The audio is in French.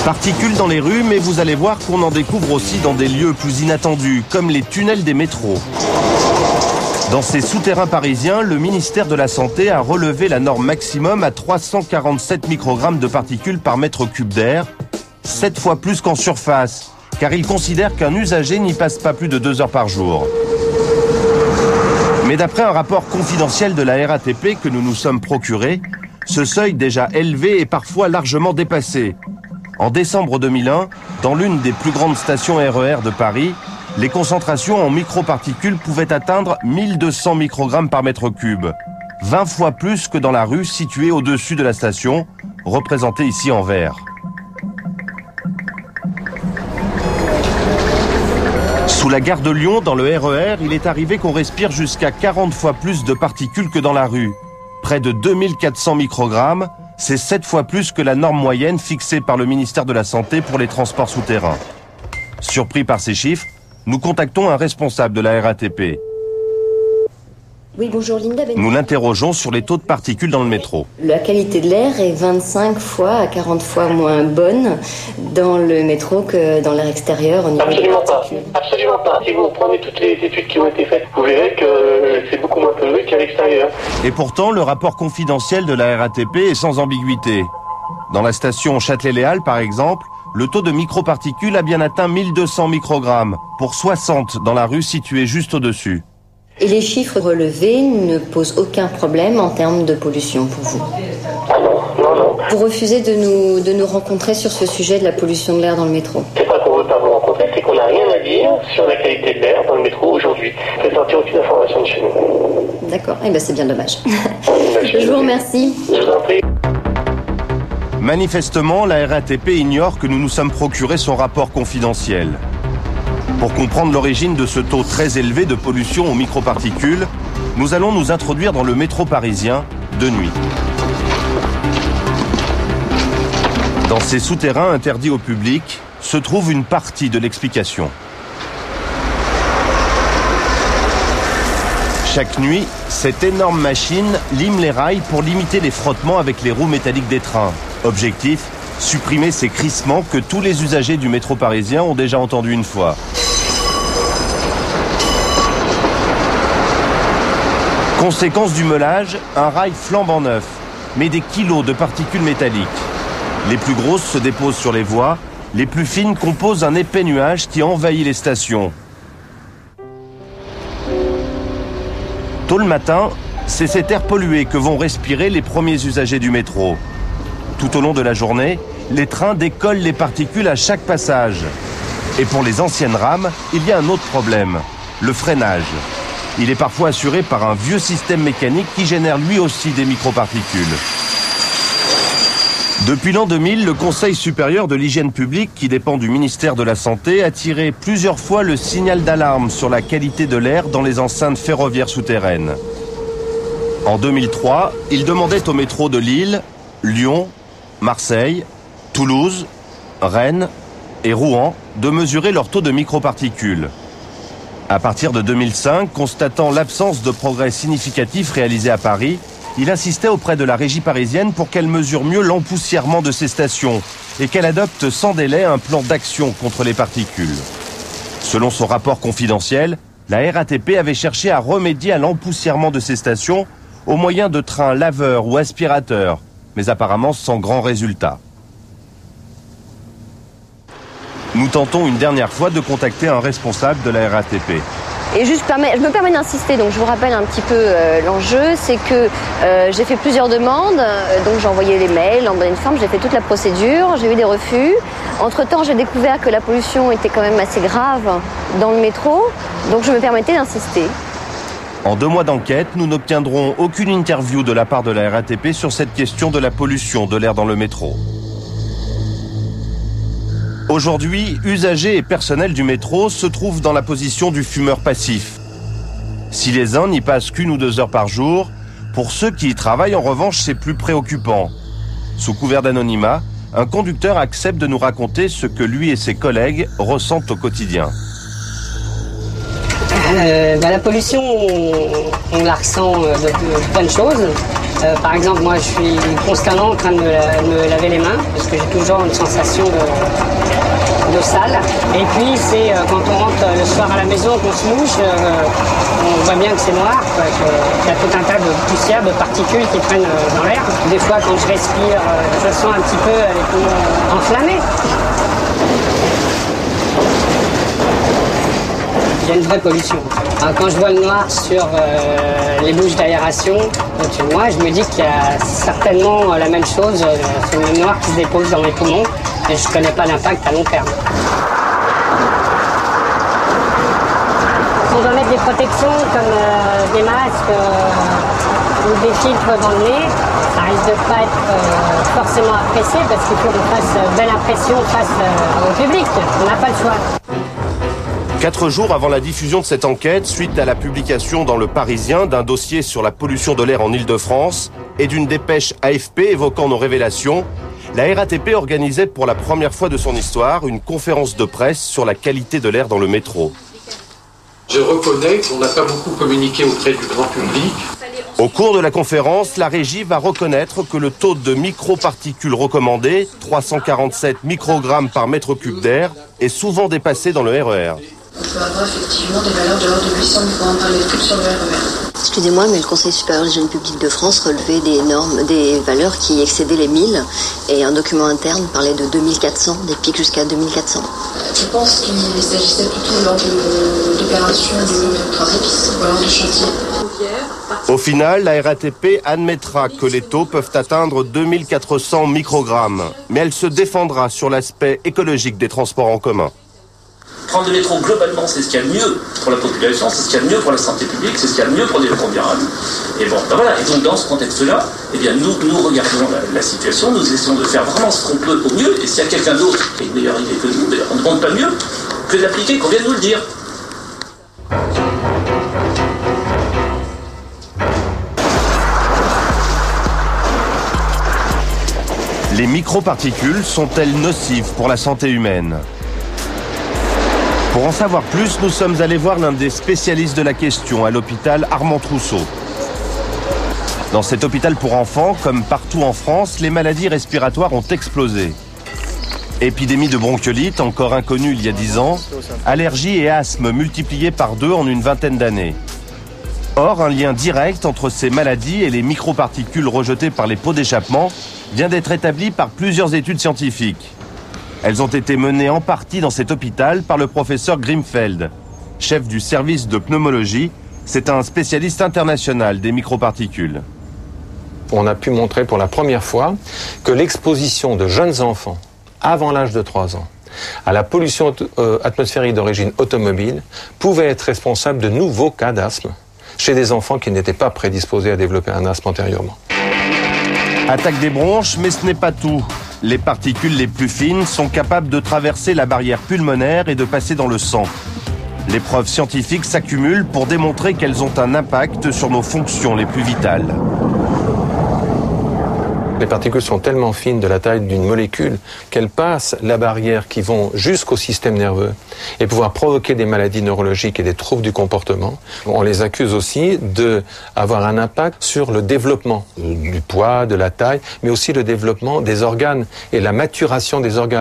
Particules dans les rues, mais vous allez voir qu'on en découvre aussi dans des lieux plus inattendus, comme les tunnels des métros. Dans ces souterrains parisiens, le ministère de la Santé a relevé la norme maximum à 347 microgrammes de particules par mètre cube d'air, 7 fois plus qu'en surface, car il considère qu'un usager n'y passe pas plus de 2 heures par jour. Mais d'après un rapport confidentiel de la RATP que nous nous sommes procurés, ce seuil déjà élevé est parfois largement dépassé. En décembre 2001, dans l'une des plus grandes stations RER de Paris, les concentrations en microparticules pouvaient atteindre 1200 microgrammes par mètre cube, 20 fois plus que dans la rue située au-dessus de la station, représentée ici en vert. Sous la gare de Lyon, dans le RER, il est arrivé qu'on respire jusqu'à 40 fois plus de particules que dans la rue. Près de 2400 microgrammes, c'est 7 fois plus que la norme moyenne fixée par le ministère de la Santé pour les transports souterrains. Surpris par ces chiffres, nous contactons un responsable de la RATP. Oui, bonjour Linda. Nous l'interrogeons sur les taux de particules dans le métro. La qualité de l'air est 25 fois à 40 fois moins bonne dans le métro que dans l'air extérieur au niveau Absolument des particules. pas. Absolument pas. Si vous prenez toutes les études qui ont été faites, vous verrez que c'est beaucoup moins pollué qu'à l'extérieur. Et pourtant, le rapport confidentiel de la RATP est sans ambiguïté. Dans la station Châtelet-Les Halles, par exemple, le taux de microparticules a bien atteint 1200 microgrammes, pour 60 dans la rue située juste au-dessus. Et les chiffres relevés ne posent aucun problème en termes de pollution pour vous? Ah non. Vous refusez de nous rencontrer sur ce sujet de la pollution de l'air dans le métro? C'est pas qu'on veut pas vous rencontrer, c'est qu'on n'a rien à dire sur la qualité de l'air dans le métro aujourd'hui. Vous ne sortir aucune information de chez nous. D'accord, eh ben c'est bien dommage. Je vous remercie. Je vous en prie. Manifestement, la RATP ignore que nous nous sommes procuré son rapport confidentiel. Pour comprendre l'origine de ce taux très élevé de pollution aux microparticules, nous allons nous introduire dans le métro parisien de nuit. Dans ces souterrains interdits au public se trouve une partie de l'explication. Chaque nuit, cette énorme machine lime les rails pour limiter les frottements avec les roues métalliques des trains. Objectif, supprimer ces crissements que tous les usagers du métro parisien ont déjà entendus une fois. Conséquence du meulage, un rail flambant neuf, mais des kilos de particules métalliques. Les plus grosses se déposent sur les voies, les plus fines composent un épais nuage qui envahit les stations. Tôt le matin, c'est cet air pollué que vont respirer les premiers usagers du métro. Tout au long de la journée, les trains décollent les particules à chaque passage. Et pour les anciennes rames, il y a un autre problème, le freinage. Il est parfois assuré par un vieux système mécanique qui génère lui aussi des microparticules. Depuis l'an 2000, le Conseil supérieur de l'hygiène publique, qui dépend du ministère de la Santé, a tiré plusieurs fois le signal d'alarme sur la qualité de l'air dans les enceintes ferroviaires souterraines. En 2003, il demandait au métro de Lille, Lyon, Marseille, Toulouse, Rennes et Rouen de mesurer leur taux de microparticules. À partir de 2005, constatant l'absence de progrès significatifs réalisés à Paris, il insistait auprès de la régie parisienne pour qu'elle mesure mieux l'empoussièrement de ces stations et qu'elle adopte sans délai un plan d'action contre les particules. Selon son rapport confidentiel, la RATP avait cherché à remédier à l'empoussièrement de ces stations au moyen de trains laveurs ou aspirateurs, mais apparemment sans grand résultat. Nous tentons une dernière fois de contacter un responsable de la RATP. Et je me permets d'insister, donc je vous rappelle un petit peu l'enjeu, c'est que j'ai fait plusieurs demandes, donc j'ai envoyé les mails en bonne forme, j'ai fait toute la procédure, j'ai eu des refus. Entre-temps, j'ai découvert que la pollution était quand même assez grave dans le métro, donc je me permettais d'insister. En 2 mois d'enquête, nous n'obtiendrons aucune interview de la part de la RATP sur cette question de la pollution de l'air dans le métro. Aujourd'hui, usagers et personnel du métro se trouvent dans la position du fumeur passif. Si les uns n'y passent qu'1 ou 2 heures par jour, pour ceux qui y travaillent, en revanche, c'est plus préoccupant. Sous couvert d'anonymat, un conducteur accepte de nous raconter ce que lui et ses collègues ressentent au quotidien. La pollution, on la ressent de plein de choses. Par exemple, moi, je suis constamment en train de me laver les mains, parce que j'ai toujours une sensation de sale. Et puis c'est quand on rentre le soir à la maison, qu'on se mouche, on voit bien que c'est noir, qu'il y a tout un tas de poussières, de particules qui prennent dans l'air. Des fois quand je respire, je sens un petit peu les poumons enflammés. Il y a une vraie pollution. Alors, quand je vois le noir sur les bouches d'aération au-dessus de moi, je me dis qu'il y a certainement la même chose, c'est le noir qui se dépose dans les poumons, et je ne connais pas l'impact à long terme. On doit mettre des protections comme des masques ou des filtres dans le nez. Ça risque de ne pas être forcément apprécié parce qu'il faut qu'on fasse belle impression face au public. On n'a pas le choix. 4 jours avant la diffusion de cette enquête, suite à la publication dans Le Parisien d'un dossier sur la pollution de l'air en Île-de-France et d'une dépêche AFP évoquant nos révélations, la RATP organisait pour la première fois de son histoire une conférence de presse sur la qualité de l'air dans le métro. Je reconnais qu'on n'a pas beaucoup communiqué auprès du grand public. Au cours de la conférence, la régie va reconnaître que le taux de microparticules recommandé, 347 microgrammes par mètre cube d'air, est souvent dépassé dans le RER. On peut avoir effectivement des valeurs de l'ordre de 800 microgrammes par mètre cube sur le RER. Excusez-moi, mais le Conseil supérieur de l'hygiène publique de France relevait des valeurs qui excédaient les 1000 et un document interne parlait de 2400, des pics jusqu'à 2400. Je pense qu'il s'agissait plutôt lors d'opérations de travaux ou alors de chantiers. Au final, la RATP admettra que les taux peuvent atteindre 2400 microgrammes, mais elle se défendra sur l'aspect écologique des transports en commun. Prendre le métro globalement, c'est ce qu'il y a de mieux pour la population, c'est ce qu'il y a de mieux pour la santé publique, c'est ce qu'il y a de mieux pour le développement durable. Et bon, ben voilà. Et donc dans ce contexte-là, eh bien nous regardons la situation, nous essayons de faire vraiment ce qu'on peut au mieux, et s'il y a quelqu'un d'autre qui a une meilleure idée que nous, on ne demande pas mieux que d'appliquer, qu'on vienne nous le dire. Les microparticules sont-elles nocives pour la santé humaine ? Pour en savoir plus, nous sommes allés voir l'un des spécialistes de la question à l'hôpital Armand Trousseau. Dans cet hôpital pour enfants, comme partout en France, les maladies respiratoires ont explosé. Épidémie de bronchiolite, encore inconnue il y a 10 ans, allergies et asthme multipliés par 2 en une vingtaine d'années. Or, un lien direct entre ces maladies et les microparticules rejetées par les pots d'échappement vient d'être établi par plusieurs études scientifiques. Elles ont été menées en partie dans cet hôpital par le professeur Grimfeld, chef du service de pneumologie. C'est un spécialiste international des microparticules. On a pu montrer pour la première fois que l'exposition de jeunes enfants avant l'âge de 3 ans à la pollution atmosphérique d'origine automobile pouvait être responsable de nouveaux cas d'asthme chez des enfants qui n'étaient pas prédisposés à développer un asthme antérieurement. Attaque des bronches, mais ce n'est pas tout. Les particules les plus fines sont capables de traverser la barrière pulmonaire et de passer dans le sang. Les preuves scientifiques s'accumulent pour démontrer qu'elles ont un impact sur nos fonctions les plus vitales. Les particules sont tellement fines de la taille d'une molécule qu'elles passent la barrière qui vont jusqu'au système nerveux et pouvoir provoquer des maladies neurologiques et des troubles du comportement. On les accuse aussi d'avoir un impact sur le développement du poids, de la taille, mais aussi le développement des organes et la maturation des organes.